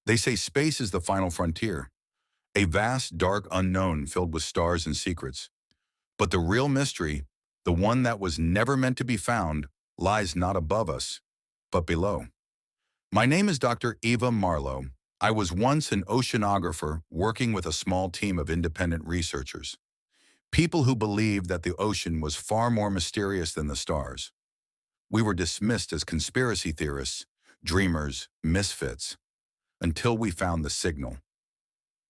They say space is the final frontier, a vast, dark unknown filled with stars and secrets. But the real mystery, the one that was never meant to be found, lies not above us, but below. My name is Dr. Eva Marlowe. I was once an oceanographer working with a small team of independent researchers, people who believed that the ocean was far more mysterious than the stars. We were dismissed as conspiracy theorists, dreamers, misfits, until we found the signal.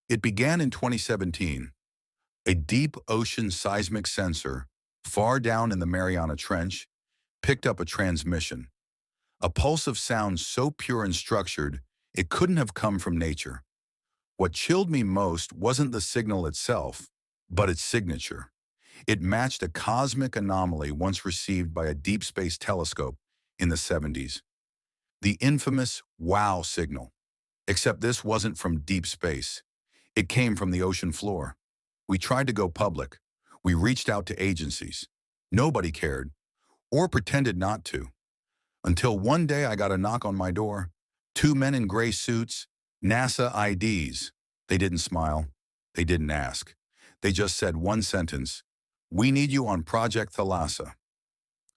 It began in 2017. A deep ocean seismic sensor, far down in the Mariana Trench, picked up a transmission, a pulse of sound so pure and structured it couldn't have come from nature. What chilled me most wasn't the signal itself, but its signature. It matched a cosmic anomaly once received by a deep space telescope in the 70s. The infamous WOW signal. Except this wasn't from deep space. It came from the ocean floor. We tried to go public. We reached out to agencies. Nobody cared, or pretended not to. Until one day I got a knock on my door. Two men in gray suits, NASA IDs. They didn't smile. They didn't ask. They just said one sentence: "We need you on Project Thalassa."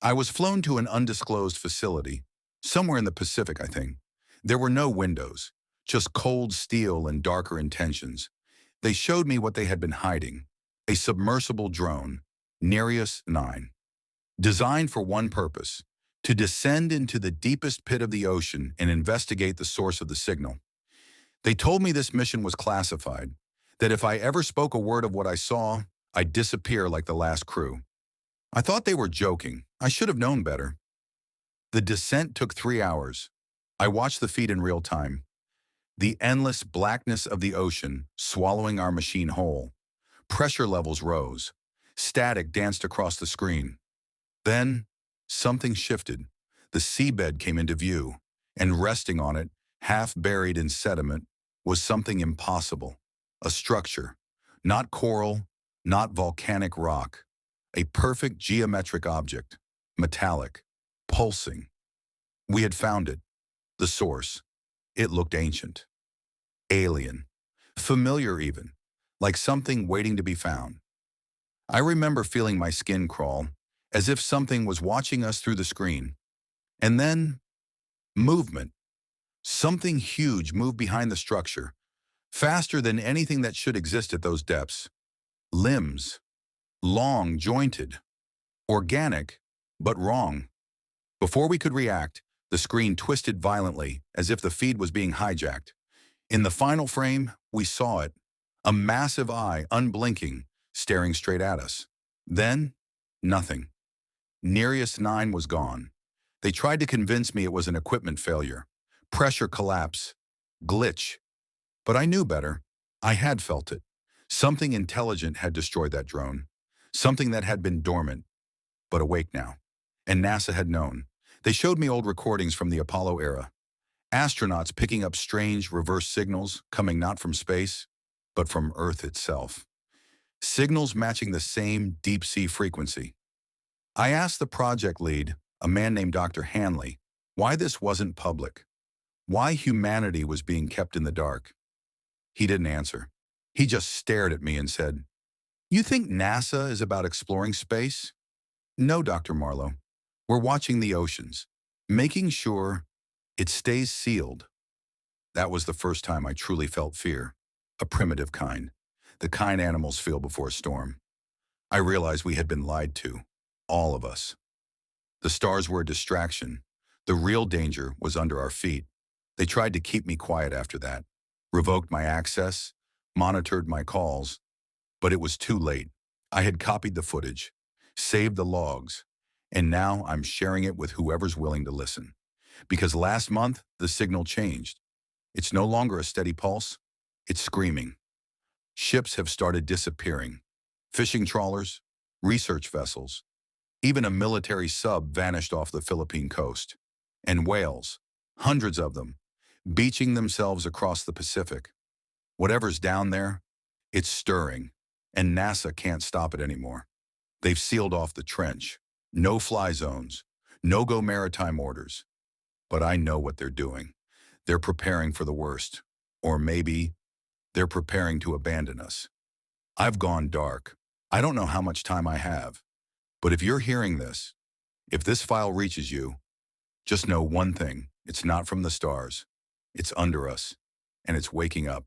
I was flown to an undisclosed facility, somewhere in the Pacific, I think. There were no windows, just cold steel and darker intentions. They showed me what they had been hiding: a submersible drone, Nereus 9, designed for one purpose: to descend into the deepest pit of the ocean and investigate the source of the signal. They told me this mission was classified, that if I ever spoke a word of what I saw, I'd disappear like the last crew. I thought they were joking. I should have known better. The descent took 3 hours. I watched the feed in real time. The endless blackness of the ocean swallowing our machine whole. Pressure levels rose. Static danced across the screen. Then, something shifted. The seabed came into view, and resting on it, half buried in sediment, was something impossible. A structure. Not coral, not volcanic rock. A perfect geometric object. Metallic. Pulsing. We had found it. The source. It looked ancient. Alien. Familiar even. Like something waiting to be found. I remember feeling my skin crawl, as if something was watching us through the screen. And then, movement. Something huge moved behind the structure, faster than anything that should exist at those depths. Limbs. Long, jointed. Organic, but wrong. Before we could react, the screen twisted violently, as if the feed was being hijacked. In the final frame, we saw it. A massive eye, unblinking, staring straight at us. Then, nothing. Nereus 9 was gone. They tried to convince me it was an equipment failure. Pressure collapse. Glitch. But I knew better. I had felt it. Something intelligent had destroyed that drone. Something that had been dormant, but awake now. And NASA had known. They showed me old recordings from the Apollo era. Astronauts picking up strange reverse signals coming not from space, but from Earth itself. Signals matching the same deep-sea frequency. I asked the project lead, a man named Dr. Hanley, why this wasn't public. Why humanity was being kept in the dark. He didn't answer. He just stared at me and said, "You think NASA is about exploring space?" "No, Dr. Marlowe. We're watching the oceans, making sure it stays sealed." That was the first time I truly felt fear, a primitive kind, the kind animals feel before a storm. I realized we had been lied to, all of us. The stars were a distraction. The real danger was under our feet. They tried to keep me quiet after that, revoked my access, monitored my calls, but it was too late. I had copied the footage, saved the logs, and now I'm sharing it with whoever's willing to listen. Because last month, the signal changed. It's no longer a steady pulse, it's screaming. Ships have started disappearing. Fishing trawlers, research vessels, even a military sub vanished off the Philippine coast. And whales, hundreds of them, beaching themselves across the Pacific. Whatever's down there, it's stirring, and NASA can't stop it anymore. They've sealed off the trench. No fly zones, no-go maritime orders. But I know what they're doing. They're preparing for the worst. Or maybe they're preparing to abandon us. I've gone dark. I don't know how much time I have, but if you're hearing this, if this file reaches you, just know one thing. It's not from the stars. It's under us, and it's waking up.